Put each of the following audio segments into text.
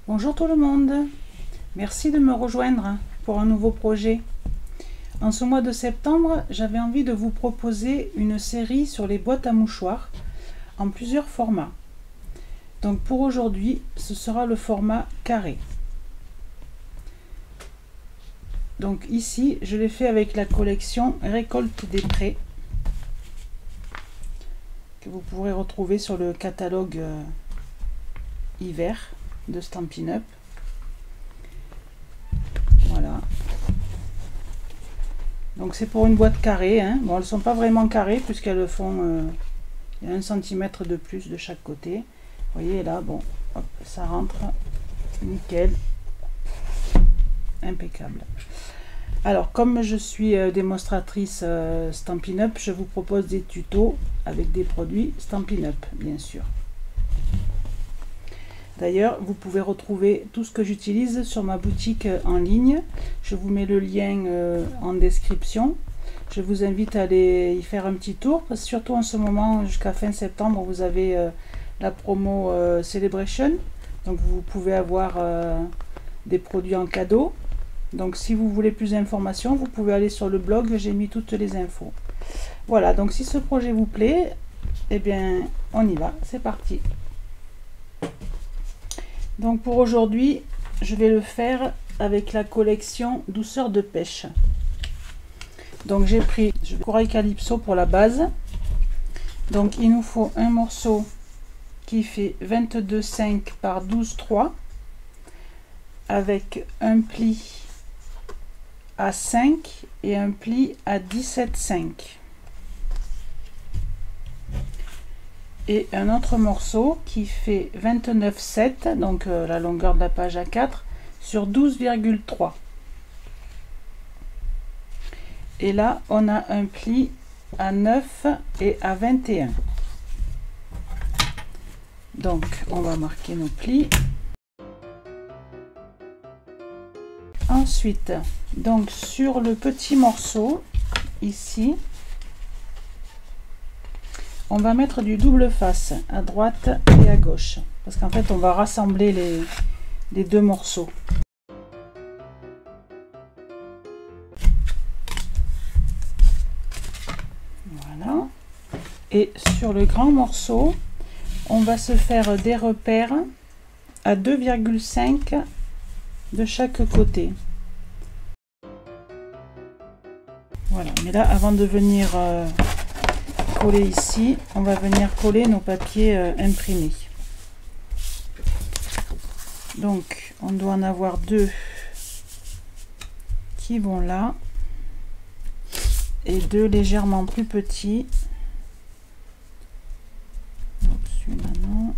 Bonjour tout le monde, merci de me rejoindre pour un nouveau projet. En ce mois de septembre, j'avais envie de vous proposer une série sur les boîtes à mouchoirs en plusieurs formats. Donc pour aujourd'hui, ce sera le format carré. Donc ici, je l'ai fait avec la collection Récolte des Prés, que vous pourrez retrouver sur le catalogue hiver de Stampin' Up. Voilà. Donc c'est pour une boîte carrée, hein. Bon, elles ne sont pas vraiment carrées puisqu'elles font il y a 1 cm de plus de chaque côté. Vous voyez là, bon, hop, ça rentre nickel, impeccable. Alors comme je suis démonstratrice Stampin' Up, je vous propose des tutos avec des produits Stampin' Up, bien sûr. D'ailleurs, vous pouvez retrouver tout ce que j'utilise sur ma boutique en ligne. Je vous mets le lien en description. Je vous invite à aller y faire un petit tour, parce que surtout en ce moment, jusqu'à fin septembre, vous avez la promo Celebration. Donc vous pouvez avoir des produits en cadeau. Donc si vous voulez plus d'informations, vous pouvez aller sur le blog, j'ai mis toutes les infos. Voilà, donc si ce projet vous plaît, eh bien on y va, c'est parti. Donc pour aujourd'hui, je vais le faire avec la collection Douceur de pêche. Donc j'ai pris corail calypso pour la base. Donc il nous faut un morceau qui fait 22,5 par 12,3 avec un pli à 5 et un pli à 17,5. Et un autre morceau qui fait 29,7, donc la longueur de la page A4 sur 12,3. Et là on a un pli à 9 et à 21. Donc on va marquer nos plis. Ensuite, donc sur le petit morceau ici, on va mettre du double face à droite et à gauche, parce qu'en fait on va rassembler les deux morceaux. Voilà. Et sur le grand morceau, on va se faire des repères à 2,5 de chaque côté. Voilà, mais là avant de venir coller ici, on va venir coller nos papiers imprimés. Donc on doit en avoir deux qui vont là et deux légèrement plus petits. Donc celui-là non.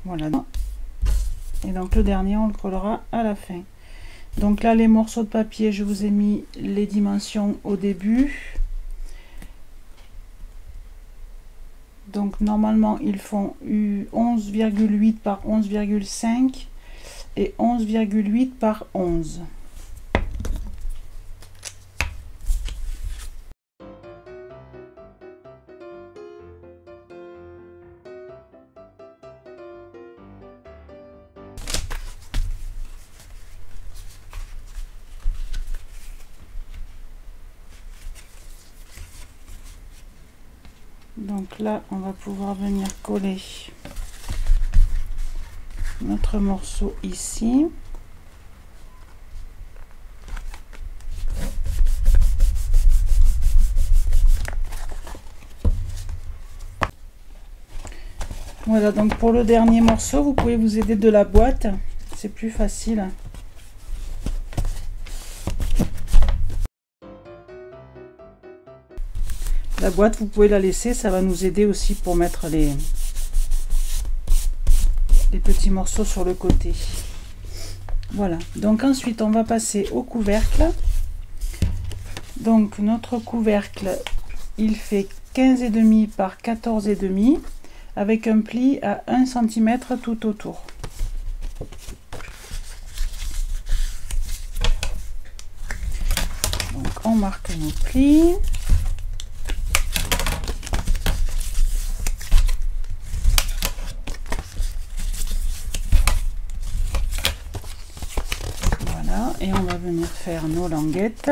Voilà. Et donc le dernier on le collera à la fin. Donc là les morceaux de papier, je vous ai mis les dimensions au début. Donc normalement ils font 11,8 par 11,5 et 11,8 par 11. Donc là, on va pouvoir venir coller notre morceau ici. Voilà, donc pour le dernier morceau, vous pouvez vous aider de la boîte, c'est plus facile. La boîte, vous pouvez la laisser, ça va nous aider aussi pour mettre les petits morceaux sur le côté. Voilà, donc ensuite on va passer au couvercle. Donc notre couvercle, il fait 15,5 par 14,5 avec un pli à 1 cm tout autour. Donc on marque nos plis. faire nos languettes.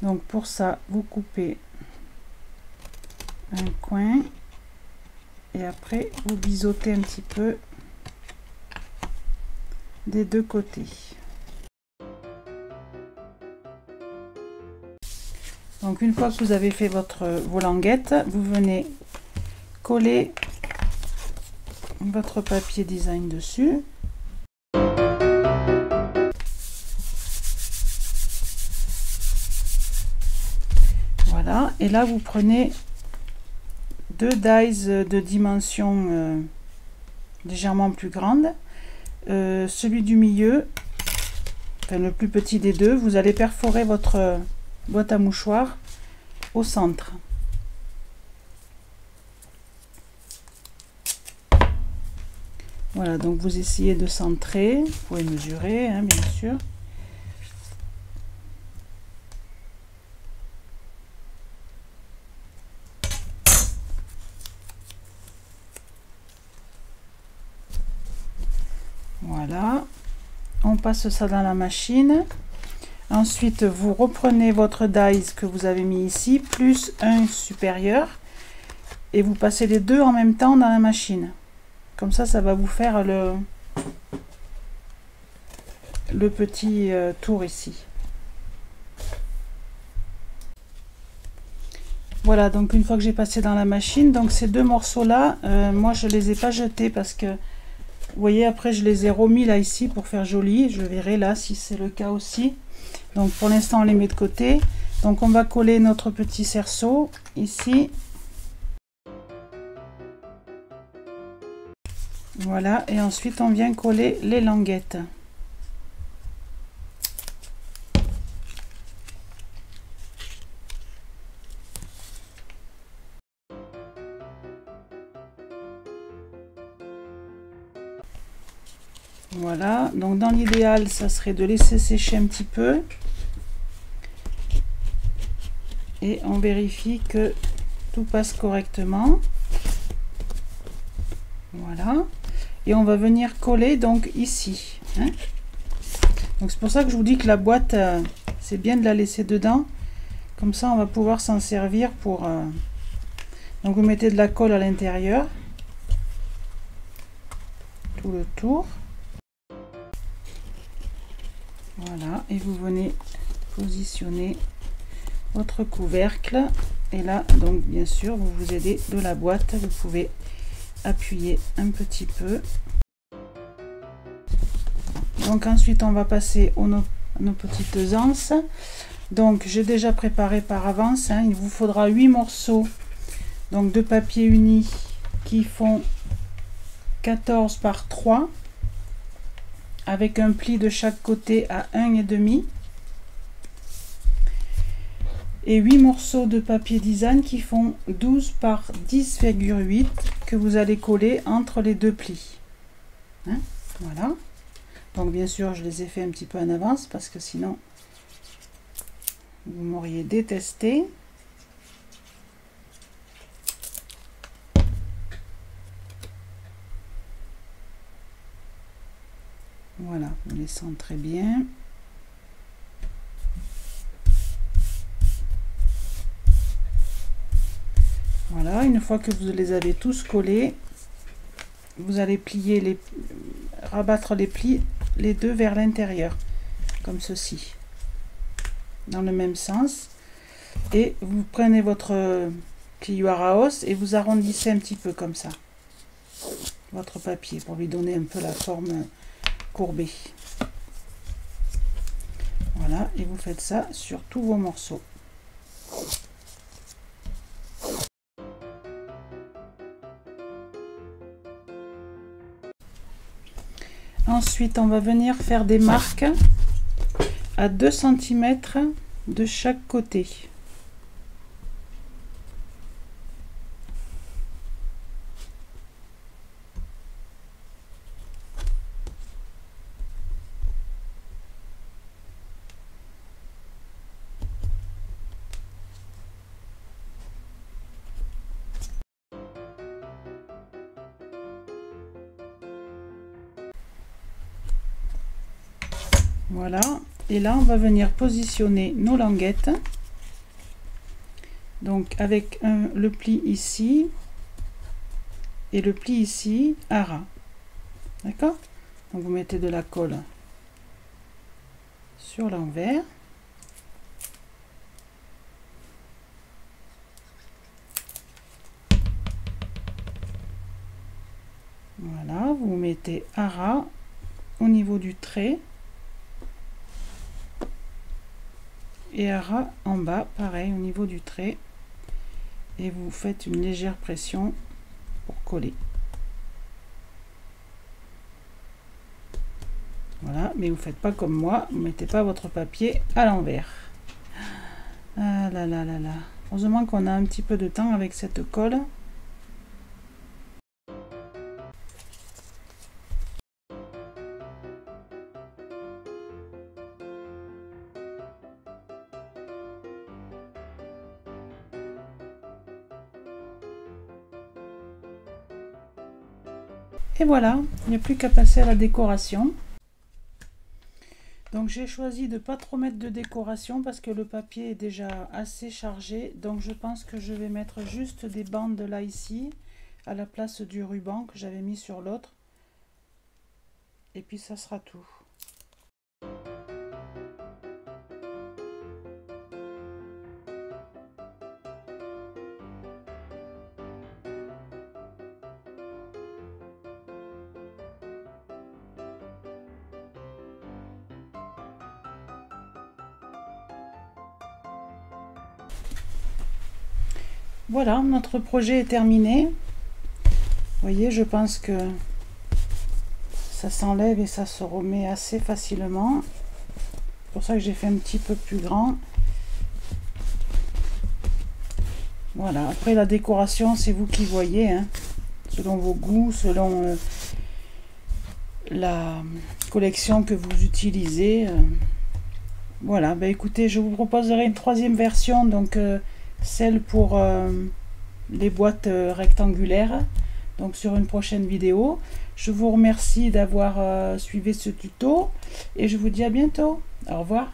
Donc pour ça, vous coupez un coin et après vous biseautez un petit peu des deux côtés. Donc une fois que vous avez fait vos languettes, vous venez coller votre papier design dessus. Voilà, et là vous prenez deux dies de dimension légèrement plus grande. Celui du milieu, enfin le plus petit des deux, vous allez perforer votre boîte à mouchoirs au centre. Voilà, donc vous essayez de centrer, vous pouvez mesurer, hein, bien sûr. Voilà, on passe ça dans la machine. Ensuite, vous reprenez votre dies que vous avez mis ici, plus un supérieur, et vous passez les deux en même temps dans la machine. Comme ça va vous faire le petit tour ici. Voilà, donc une fois que j'ai passé dans la machine, donc ces deux morceaux là, moi je les ai pas jetés parce que vous voyez, après je les ai remis là ici pour faire joli. Je verrai là si c'est le cas aussi. Donc pour l'instant on les met de côté. Donc on va coller notre petit cerceau ici. Voilà, et ensuite on vient coller les languettes. Voilà, donc dans l'idéal, ça serait de laisser sécher un petit peu. Et on vérifie que tout passe correctement. Voilà. Et on va venir coller donc ici. Hein. Donc c'est pour ça que je vous dis que la boîte, c'est bien de la laisser dedans. Comme ça, on va pouvoir s'en servir pour... Donc vous mettez de la colle à l'intérieur. Tout le tour. Voilà, et vous venez positionner votre couvercle. Et là, donc bien sûr, vous vous aidez de la boîte. Vous pouvez appuyer un petit peu. Donc ensuite, on va passer à nos petites anses. Donc j'ai déjà préparé par avance. Hein, il vous faudra 8 morceaux donc de papier uni qui font 14 par 3. Avec un pli de chaque côté à 1,5 et 8 morceaux de papier design qui font 12 par 10,8 que vous allez coller entre les deux plis. Hein, voilà. Donc bien sûr je les ai fait un petit peu en avance parce que sinon vous m'auriez détesté. Voilà, vous les centrez bien. Voilà, une fois que vous les avez tous collés, vous allez plier rabattre les plis, les deux vers l'intérieur, comme ceci, dans le même sens. Et vous prenez votre plieur à os et vous arrondissez un petit peu comme ça, votre papier, pour lui donner un peu la forme courbée. Voilà, et vous faites ça sur tous vos morceaux. Ensuite, on va venir faire des marques à 2 cm de chaque côté. Voilà, Et là, on va venir positionner nos languettes. Donc avec le pli ici et le pli ici à ras. D'accord? Donc vous mettez de la colle sur l'envers. Voilà, vous mettez à ras au niveau du trait. Et à ras en bas, pareil, au niveau du trait. Et vous faites une légère pression pour coller. Voilà, mais vous faites pas comme moi, vous mettez pas votre papier à l'envers. Ah là là là là. Heureusement qu'on a un petit peu de temps avec cette colle. Et voilà, il n'y a plus qu'à passer à la décoration. Donc j'ai choisi de ne pas trop mettre de décoration parce que le papier est déjà assez chargé. Donc je pense que je vais mettre juste des bandes là ici, à la place du ruban que j'avais mis sur l'autre. Et puis ça sera tout. Voilà, notre projet est terminé. Vous voyez, je pense que ça s'enlève et ça se remet assez facilement. C'est pour ça que j'ai fait un petit peu plus grand. Voilà, après la décoration, c'est vous qui voyez, hein, selon vos goûts, selon la collection que vous utilisez. Voilà, bah écoutez, je vous proposerai une troisième version, donc celle pour les boîtes rectangulaires, donc sur une prochaine vidéo. Je vous remercie d'avoir suivi ce tuto et je vous dis à bientôt. Au revoir.